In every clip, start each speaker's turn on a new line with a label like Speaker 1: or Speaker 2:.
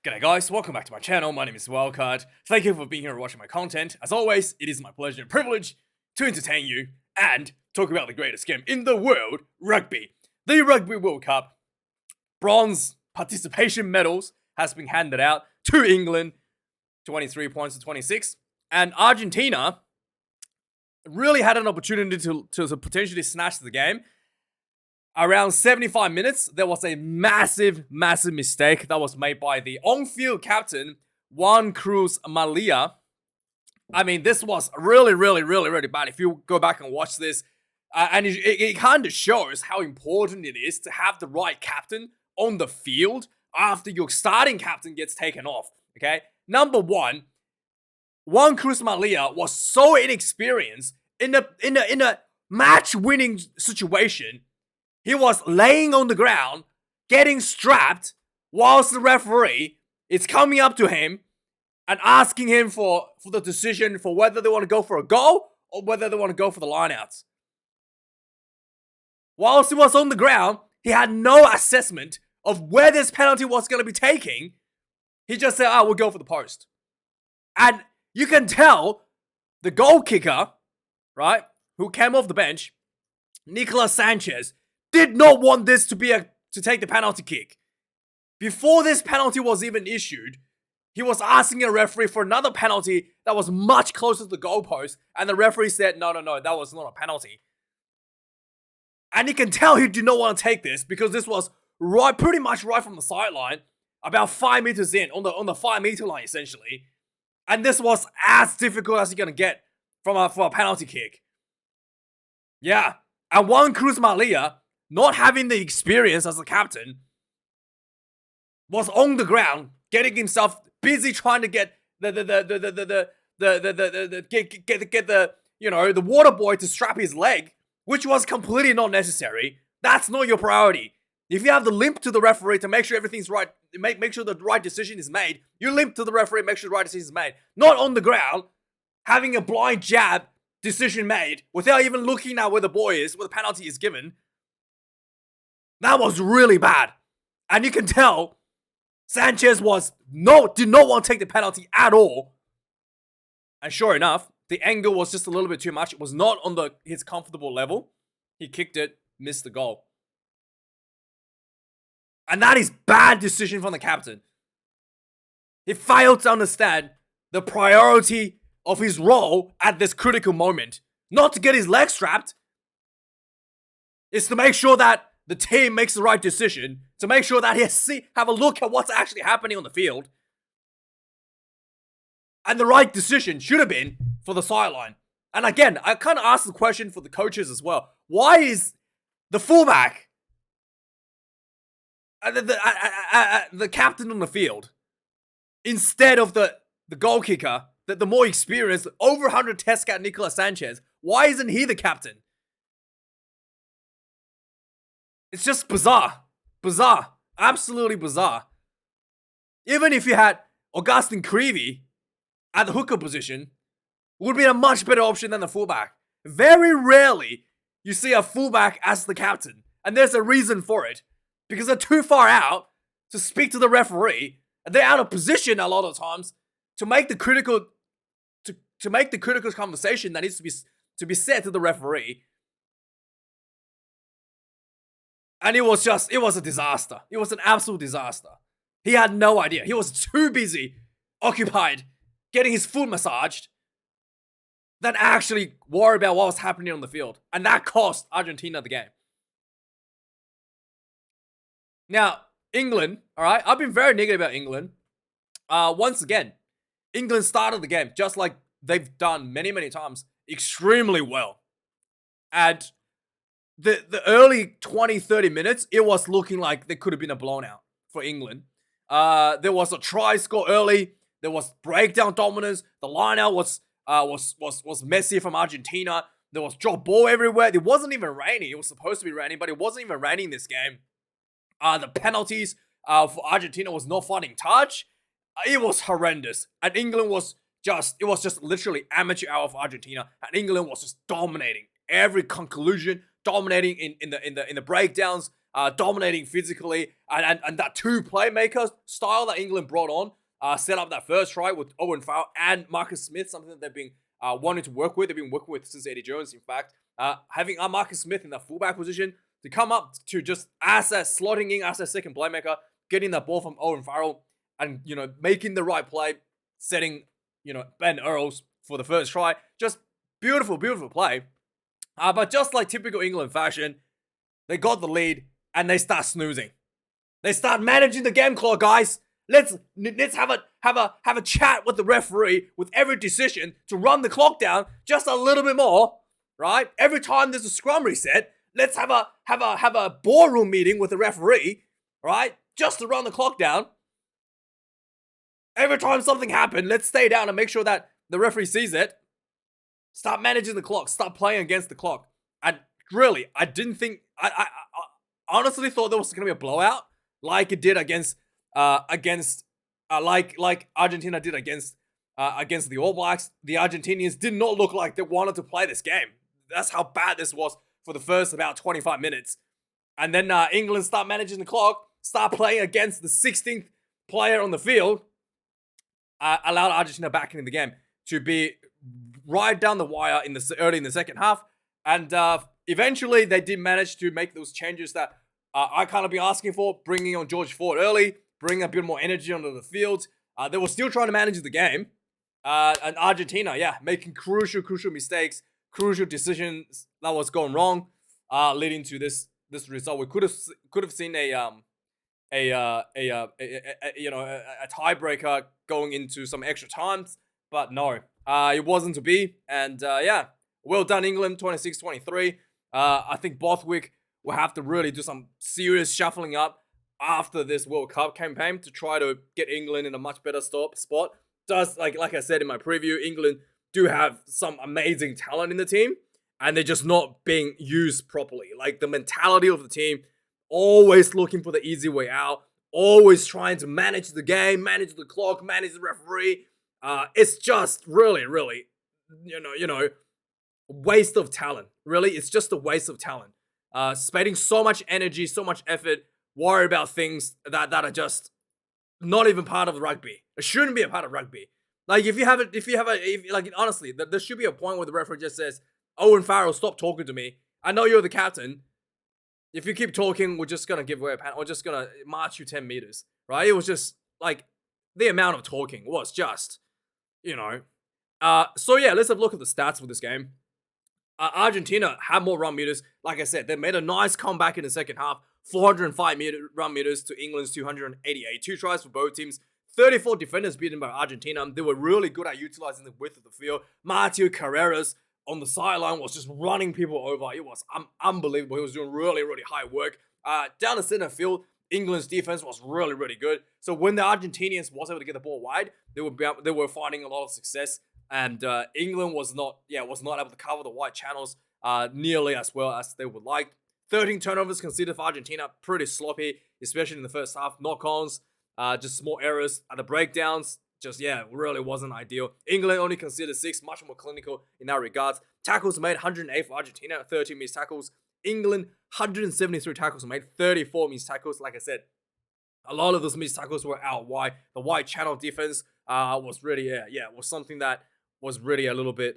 Speaker 1: G'day guys, welcome back to my channel. My name is Wildkard. Thank you for being here and watching my content. As always, it is my pleasure and privilege to entertain you and talk about the greatest game in the world, rugby. The Rugby World Cup bronze participation medals has been handed out to England, 23 points to 26. And Argentina really had an opportunity to potentially snatch the game. Around 75 minutes, there was a massive mistake that was made by the on-field captain, Juan Cruz Malia. I mean, this was really bad. If you go back and watch this, and it kind of shows how important it is to have the right captain on the field after your starting captain gets taken off, okay? Number one, Juan Cruz Malia was so inexperienced in a match-winning situation. He was laying on the ground, getting strapped, whilst the referee is coming up to him and asking him for the decision for whether they want to go for a goal or whether they want to go for the lineouts. Whilst he was on the ground, he had no assessment of where this penalty was going to be taking. He just said, we'll go for the post. And you can tell the goal kicker, right, who came off the bench, Nicolas Sanchez, did not want this to take the penalty kick. Before this penalty was even issued, he was asking a referee for another penalty that was much closer to the goalpost, and the referee said, no, that was not a penalty. And you can tell he did not want to take this because this was pretty much right from the sideline, about 5 meters in, on the 5 meter line essentially. And this was as difficult as you're gonna get for a penalty kick. Yeah, and Juan Cruz Malia, not having the experience as a captain, was on the ground, getting himself busy trying to get the water boy to strap his leg, which was completely not necessary. That's not your priority. If you have the limp to the referee to make sure everything's right, make sure the right decision is made, you limp to the referee, make sure the right decision is made. Not on the ground, having a blind jab decision made without even looking at where the boy is, where the penalty is given. That was really bad. And you can tell Sanchez did not want to take the penalty at all. And sure enough, the angle was just a little bit too much. It was not on his comfortable level. He kicked it, missed the goal. And that is bad decision from the captain. He failed to understand the priority of his role at this critical moment. Not to get his leg strapped. It's to make sure that the team makes the right decision, to make sure that have a look at what's actually happening on the field. And the right decision should have been for the sideline. And again, I kind of asked the question for the coaches as well. Why is the fullback the captain on the field instead of the goal kicker, the more experienced, over 100 test cat Nicolas Sanchez? Why isn't he the captain? It's just bizarre. Bizarre. Absolutely bizarre. Even if you had Augustin Creevy at the hooker position, it would be a much better option than the fullback. Very rarely you see a fullback as the captain. And there's a reason for it. Because they're too far out to speak to the referee. And they're out of position a lot of times to make the critical to make the critical conversation that needs to be said to the referee. And it was a disaster. It was an absolute disaster. He had no idea. He was too busy, occupied, getting his foot massaged, than actually worry about what was happening on the field. And that cost Argentina the game. Now, England, alright? I've been very negative about England. Once again, England started the game, just like they've done many times, extremely well. And the early 20-30 minutes, it was looking like there could have been a blown out for England. There was a try score early. There was breakdown dominance. The lineout was messy from Argentina. There was drop ball everywhere. It wasn't even raining. It was supposed to be raining, but it wasn't even raining this game. The penalties for Argentina was not finding touch. It was horrendous. And England was just literally amateur hour for Argentina. And England was just dominating every conclusion, dominating in the breakdowns. dominating physically, and that two playmaker style that England brought on set up that first try with Owen Farrell and Marcus Smith, something that they've been wanting to work with. They've been working with since Eddie Jones, in fact. Having Marcus Smith in that fullback position to come up to just slotting in as a second playmaker, getting that ball from Owen Farrell, and making the right play, setting Ben Earls for the first try. Just beautiful, beautiful play. But just like typical England fashion, they got the lead and they start snoozing. They start managing the game clock, guys. Let's have a chat with the referee with every decision to run the clock down just a little bit more, right? Every time there's a scrum reset, let's have a ballroom meeting with the referee, right? Just to run the clock down. Every time something happened, let's stay down and make sure that the referee sees it. Start managing the clock. Start playing against the clock. And really, I didn't think... I honestly thought there was going to be a blowout, like it did against like Argentina did against the All Blacks. The Argentinians did not look like they wanted to play this game. That's how bad this was for the first about 25 minutes. And then England start managing the clock, start playing against the 16th player on the field, allowed Argentina back into the game to be right down the wire early in the second half. And eventually they did manage to make those changes that I kind of be asking for, bringing on George Ford early, bringing a bit more energy onto the field. They were still trying to manage the game. And Argentina, making crucial mistakes, crucial decisions that was going wrong, leading to this result. We could have seen a tiebreaker going into some extra times, but no, it wasn't to be. And well done England, 26-23. I think Bothwick will have to really do some serious shuffling up after this World Cup campaign to try to get England in a much better spot. Just like I said in my preview, England do have some amazing talent in the team, and they're just not being used properly. Like the mentality of the team, always looking for the easy way out, always trying to manage the game, manage the clock, manage the referee. It's just really, waste of talent. Really, it's just a waste of talent. Spending so much energy, so much effort, worry about things that are just not even part of rugby. It shouldn't be a part of rugby. Like honestly, there should be a point where the referee just says, "Owen Farrell, stop talking to me. I know you're the captain. If you keep talking, we're just gonna give away a penalty. We're just gonna march you 10 meters." Right? It was just like the amount of talking was just, So yeah, let's have a look at the stats for this game. Argentina had more run meters. Like I said, they made a nice comeback in the second half. 405 run meters to England's 288. 2 tries for both teams. 34 defenders beaten by Argentina. They were really good at utilizing the width of the field. Mateo Carreras on the sideline was just running people over. It was unbelievable. He was doing really, really high work. Down the center field, England's defense was really, really good. So when the Argentinians was able to get the ball wide, they were finding a lot of success. And England was not able to cover the wide channels nearly as well as they would like. 13 turnovers conceded for Argentina, pretty sloppy, especially in the first half. Knock-ons, just small errors at the breakdowns. Really wasn't ideal. England only conceded 6, much more clinical in that regards. Tackles made 108 for Argentina, 13 missed tackles. England, 173 tackles made, 34 missed tackles. Like I said, a lot of those missed tackles were out wide. The wide channel defense was really, was something that was really a little bit,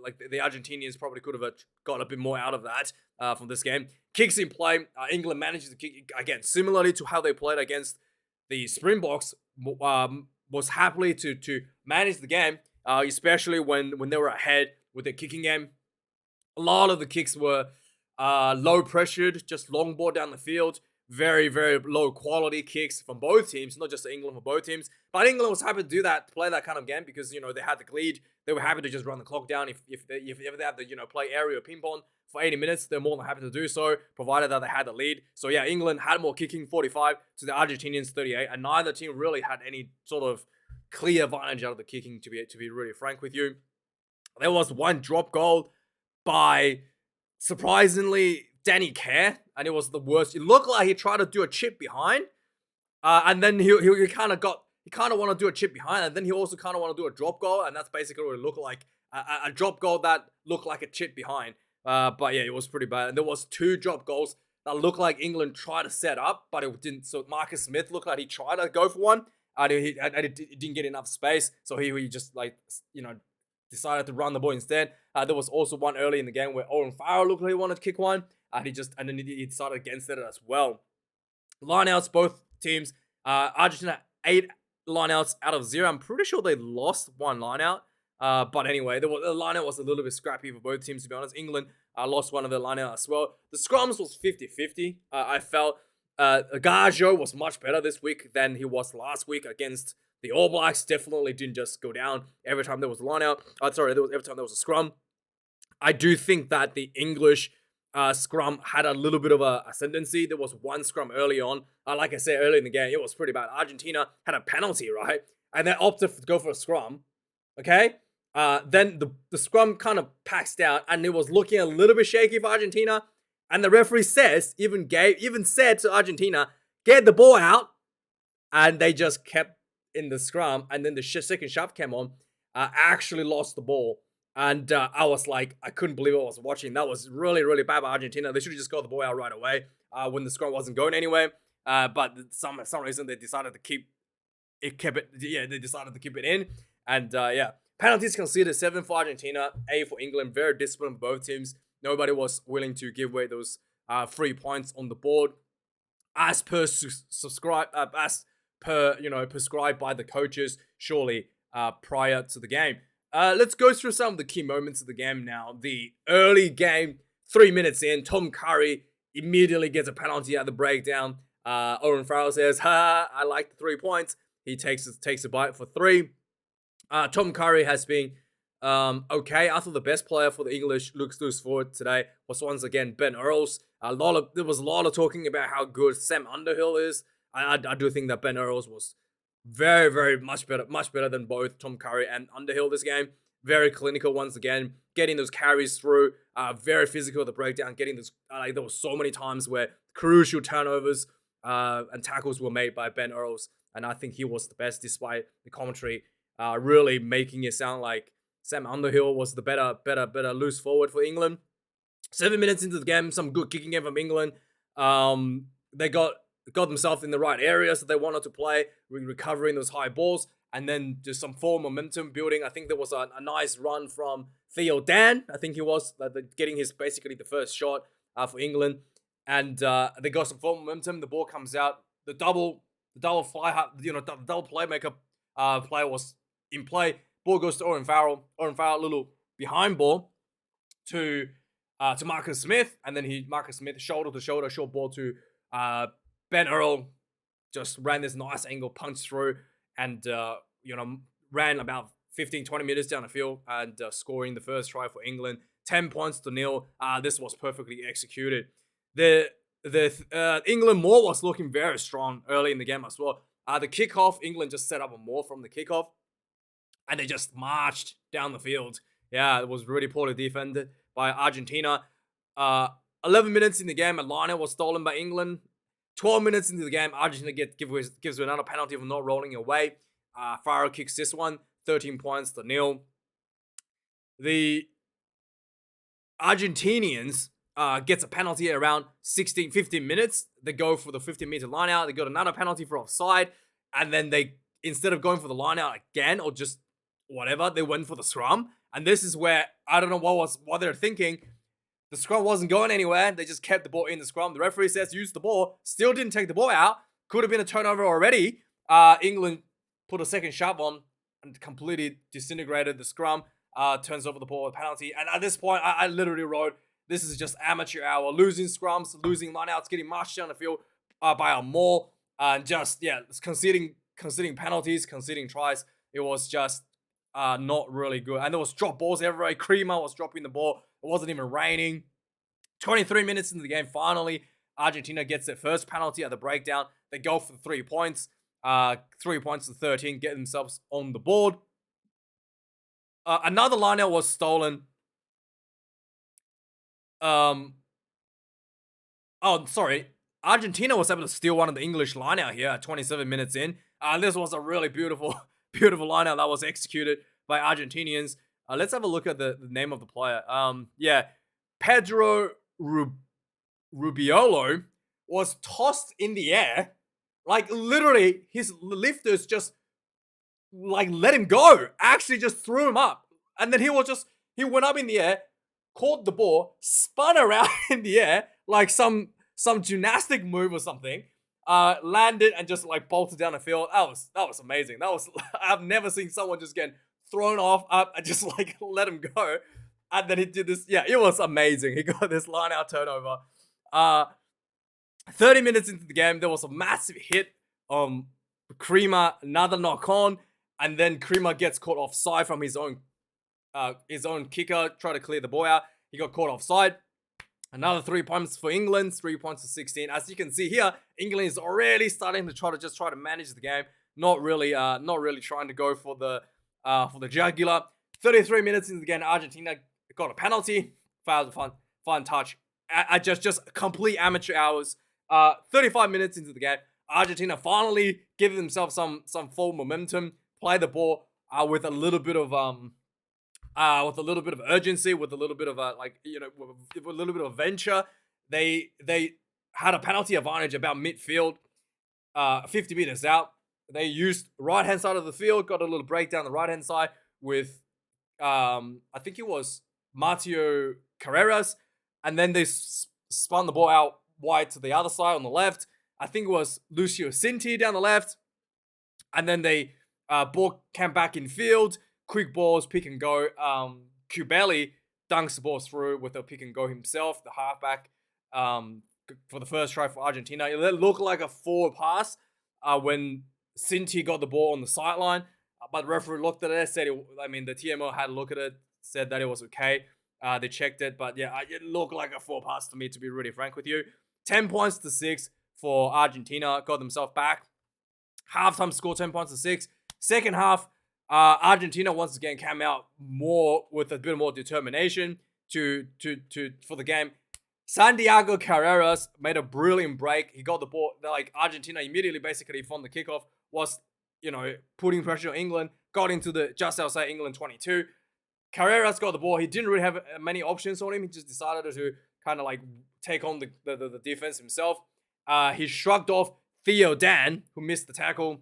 Speaker 1: like the Argentinians probably could have got a bit more out of that from this game. Kicks in play, England manages to kick, again, similarly to how they played against the Springboks, was happily to manage the game, especially when they were ahead with their kicking game. A lot of the kicks were low pressured, just long ball down the field. Very, very low quality kicks from both teams, not just England, for both teams. But England was happy to do that, to play that kind of game because, they had the lead. They were happy to just run the clock down. If they have to, play aerial ping pong for 80 minutes, they're more than happy to do so, provided that they had the lead. So yeah, England had more kicking, 45 to the Argentinians, 38, and neither team really had any sort of clear advantage out of the kicking, to be really frank with you. There was one drop goal by, surprisingly, Danny Kerr, and it was the worst. It looked like he tried to do a chip behind, and then he kind of want to do a chip behind, and then he also kind of want to do a drop goal, and that's basically what it looked like, a drop goal that looked like a chip behind. But yeah, it was pretty bad. And there was 2 drop goals that looked like England tried to set up, but it didn't. So Marcus Smith looked like he tried to go for one, and he didn't get enough space, so he just decided to run the ball instead. There was also one early in the game where Owen Farrell looked like he wanted to kick one, and then he decided against it as well. Lineouts, both teams. Argentina 8 lineouts out of 0. I'm pretty sure they lost one lineout. But anyway, the lineout was a little bit scrappy for both teams, to be honest. England lost one of their lineout as well. The scrums was 50-50. I felt Gajo was much better this week than he was last week against the All Blacks. Definitely didn't just go down every time there was a lineout. Every time there was a scrum. I do think that the English scrum had a little bit of a ascendancy. There was one scrum early on. Like I said earlier in the game, it was pretty bad. Argentina had a penalty, right? And they opted to go for a scrum. Okay? Then the scrum kind of passed out, and it was looking a little bit shaky for Argentina. And the referee even said to Argentina, get the ball out. And they just kept in the scrum. And then the second shove came on. Actually lost the ball. And I was like, I couldn't believe what I was watching. That was really, really bad by Argentina. They should have just got the ball out right away when the scrum wasn't going anywhere. But some reason they decided to keep it. They decided to keep it in. And penalties conceded, 7 for Argentina, 8 for England. Very disciplined both teams. Nobody was willing to give away those 3 points on the board, as per prescribed by the coaches. Surely prior to the game. Let's go through some of the key moments of the game now. The early game, 3 minutes in, Tom Curry immediately gets a penalty at the breakdown. Owen Farrell says, I like the 3 points. He takes a bite for 3. Tom Curry has been okay. I thought the best player for the English loose forward today was once again Ben Earls. There was a lot of talking about how good Sam Underhill is. I do think that Ben Earls was very, very much better than both Tom Curry and Underhill this game. Very clinical once again, getting those carries through. Very physical at the breakdown. Getting those. There were so many times where crucial turnovers and tackles were made by Ben Earls, and I think he was the best, despite the commentary really making it sound like Sam Underhill was the better loose forward for England. 7 minutes into the game, some good kicking game from England. They got themselves in the right areas that they wanted to play, recovering those high balls, and then just some form momentum building. I think there was a nice run from Theo Dan. I think he was getting basically the first shot for England, and they got some form momentum. The ball comes out, the double playmaker player was in play. Ball goes to Owen Farrell. Owen Farrell, little behind ball to Marcus Smith, and then Marcus Smith shoulder to shoulder, short ball to Ben Earl. Just ran this nice angle punch through, and ran about 15-20 meters down the field, and scoring the first try for England. 10 points to 0. This was perfectly executed. The England maul was looking very strong early in the game as well. The kickoff, England just set up a maul from the kickoff, and they just marched down the field. Yeah, it was really poorly defended by Argentina. 11 minutes in the game, a liner was stolen by England. 12 minutes into the game, Argentina gives another penalty for not rolling away. Farrell kicks this one, 13 points to 0. The Argentinians gets a penalty at around 15 minutes. They go for the 15-meter line out. They got another penalty for offside. And then they, instead of going for the line out again or just whatever, they went for the scrum. And this is where, I don't know what they're thinking. The scrum wasn't going anywhere. They just kept the ball in the scrum. The referee says use the ball. Still didn't take the ball out. Could have been a turnover already. England put a second shove on and completely disintegrated the scrum. Turns over the ball with a penalty. And at this point, I literally wrote, this is just amateur hour. Losing scrums, losing lineouts, getting marched down the field by a maul. And just, conceding penalties, conceding tries. It was just not really good. And there was drop balls everywhere. Krima was dropping the ball. It wasn't even raining. 23 minutes into the game, finally, Argentina gets their first penalty at the breakdown. They go for the 3 points. 3 points to 13, get themselves on the board. Another lineout was stolen. Argentina was able to steal one of the English lineout here at 27 minutes in. This was a really beautiful lineout that was executed by Argentinians. Let's have a look at the name of the player. Pedro Rubiolo was tossed in the air. Like, literally, his lifters just, like, let him go. Actually, just threw him up. And then he went up in the air, caught the ball, spun around in the air, like some gymnastic move or something. Landed and just, like, bolted down the field. That was amazing. I've never seen someone just get thrown off up and just, like, let him go. And then he did this. Yeah, it was amazing. He got this line out turnover. 30 minutes into the game, there was a massive hit. Krima, another knock on, and then Krima gets caught offside from his own kicker, try to clear the ball out. He got caught offside. Another 3 points for England, 3 points to 16. As you can see here, England is already starting to try to manage the game. Not really trying to go for the jugular. 33 minutes into the game, Argentina got a penalty. Foul, fun touch. Just complete amateur hours. 35 minutes into the game, Argentina finally give themselves some full momentum, play the ball with a little bit of urgency, with a little bit of with a little bit of venture. They had a penalty advantage about midfield, 50 meters out. They used right hand side of the field, got a little break down the right hand side with I think it was Mateo Carreras, and then they spun the ball out wide to the other side on the left. I think it was Lucio Cinti down the left. And then they ball came back in field. Quick balls, pick and go. Kubeli dunks the ball through with a pick and go himself, the halfback, for the first try for Argentina. It looked like a forward pass when Cinti got the ball on the sideline. But the referee looked at it, said the TMO had a look at it, said that it was okay. They checked it, but yeah, it looked like a forward pass to me, to be really frank with you. 10 points to 6 for Argentina, got themselves back. Halftime score 10 points to 6. Second half, Argentina once again came out more with a bit more determination for the game. Santiago Carreras made a brilliant break. He got the ball. Like, Argentina immediately, basically from the kickoff, was putting pressure on England. Got into the just outside England 22. Carreras got the ball. He didn't really have many options on him. He just decided to kind of like take on the defense himself. He shrugged off Theo Dan, who missed the tackle,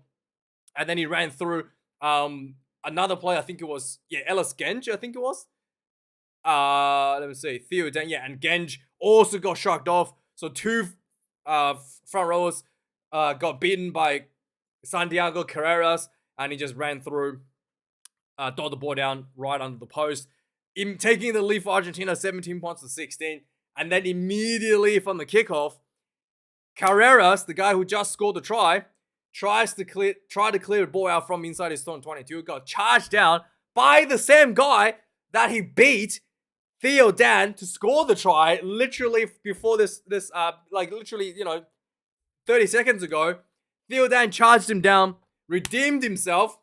Speaker 1: and then he ran through another player. I think it was Ellis Genge. I think it was. Let me see, Theo Dan, and Genge also got shrugged off. So two front rowers got beaten by Santiago Carreras, and he just ran through, dot the ball down right under the post, taking the lead for Argentina, 17 points to 16. And then immediately from the kickoff, Carreras, the guy who just scored the try, tried to clear the ball out from inside his own 22, got charged down by the same guy that he beat, Theo Dan, to score the try literally before this 30 seconds ago. Theo Dan charged him down, redeemed himself,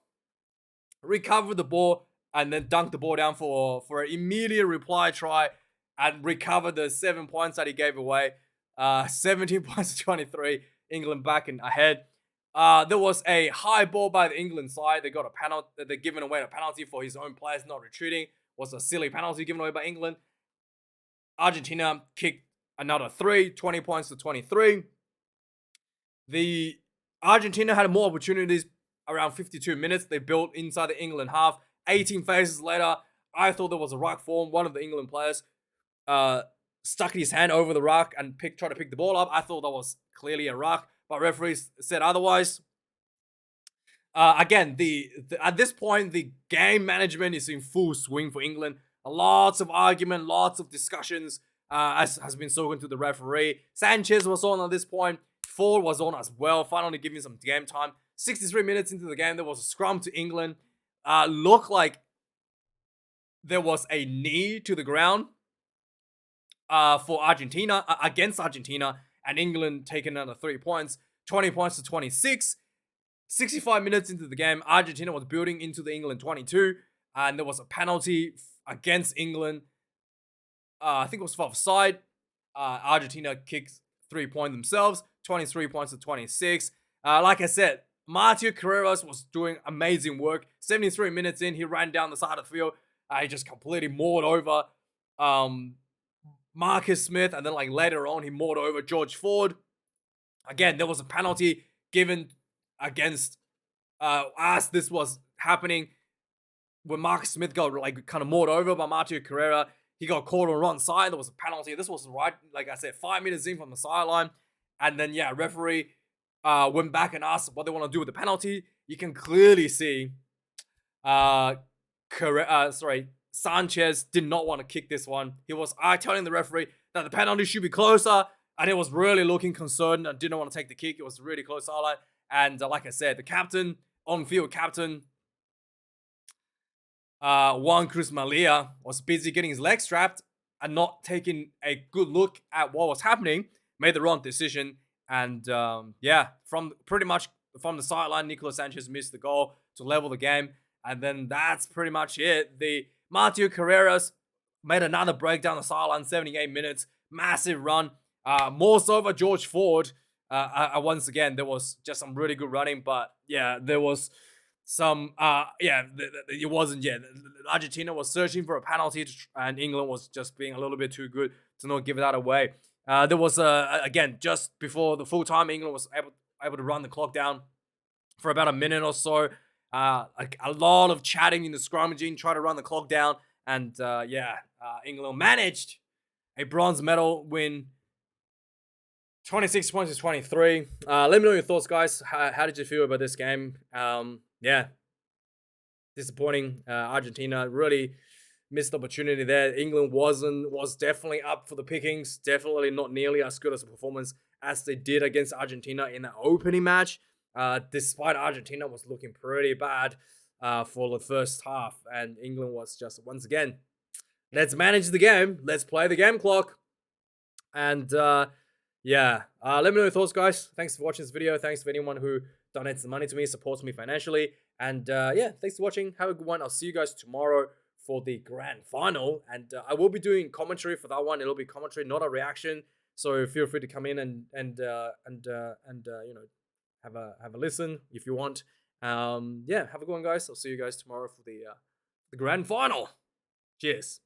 Speaker 1: recovered the ball, and then dunked the ball down for an immediate reply try and recovered the 7 points that he gave away. 17 points to 23. England back and ahead. There was a high ball by the England side. They got a penalty. They're giving away a penalty for his own players not retreating. Was a silly penalty given away by England. Argentina kicked another 3, 20 points to 23. The Argentina had more opportunities around 52 minutes. They built inside the England half. 18 phases later, I thought there was a ruck form. One of the England players stuck his hand over the ruck and tried to pick the ball up. I thought that was clearly a ruck, but referees said otherwise. Again, at this point, the game management is in full swing for England. Lots of argument, lots of discussions, as has been spoken to the referee. Sanchez was on at this point. Ford was on as well, finally giving some game time. 63 minutes into the game, there was a scrum to England. Looked like there was a knee to the ground for Argentina, against Argentina, and England taking another 3 points, 20 points to 26. 65 minutes into the game, Argentina was building into the England 22, and there was a penalty against England. I think it was for offside. Argentina kicked 3 points themselves, 23 points to 26. Like I said, Mateo Carreras was doing amazing work. 73 minutes in, he ran down the side of the field. He just completely mauled over Marcus Smith, and then like later on he mauled over George Ford. Again, there was a penalty given against as this was happening when Marcus Smith got like kind of mauled over by Martio Carrera. He got caught on one side. There was a penalty. This was right, like I said, 5 meters in from the sideline. And then yeah, referee went back and asked what they want to do with the penalty. You can clearly see Sanchez did not want to kick this one. He was telling the referee that the penalty should be closer, and he was really looking concerned and didn't want to take the kick. It was really close sideline. And like I said, the captain, on-field captain, Juan Cruz Malia, was busy getting his leg strapped and not taking a good look at what was happening, made the wrong decision. And yeah, pretty much from the sideline, Nicolas Sanchez missed the goal to level the game. And then that's pretty much it. The Martio Carreras made another break down the sideline, 78 minutes, massive run. More so over George Ford. Once again, there was just some really good running, but yeah, there was some, it wasn't, Argentina was searching for a penalty, and England was just being a little bit too good to not give that away. There was, again, just before the full time, England was able to run the clock down for about a minute or so. A lot of chatting in the scrummaging, try to run the clock down, and England managed a bronze medal win, 26 points to 23. Let me know your thoughts, guys. How did you feel about this game? Yeah, disappointing. Argentina really missed the opportunity there. England was definitely up for the pickings. Definitely not nearly as good as a performance as they did against Argentina in the opening match. Despite Argentina was looking pretty bad for the first half, and England was just, once again, let's manage the game, let's play the game clock. And let me know your thoughts, guys. Thanks for watching this video. Thanks for anyone who donates the money to me, supports me financially. And thanks for watching. Have a good one. I'll see you guys tomorrow for the grand final, and I will be doing commentary for that one. It'll be commentary, not a reaction. So feel free to come in and have a listen if you want. Have a good one, guys. I'll see you guys tomorrow for the grand final. Cheers.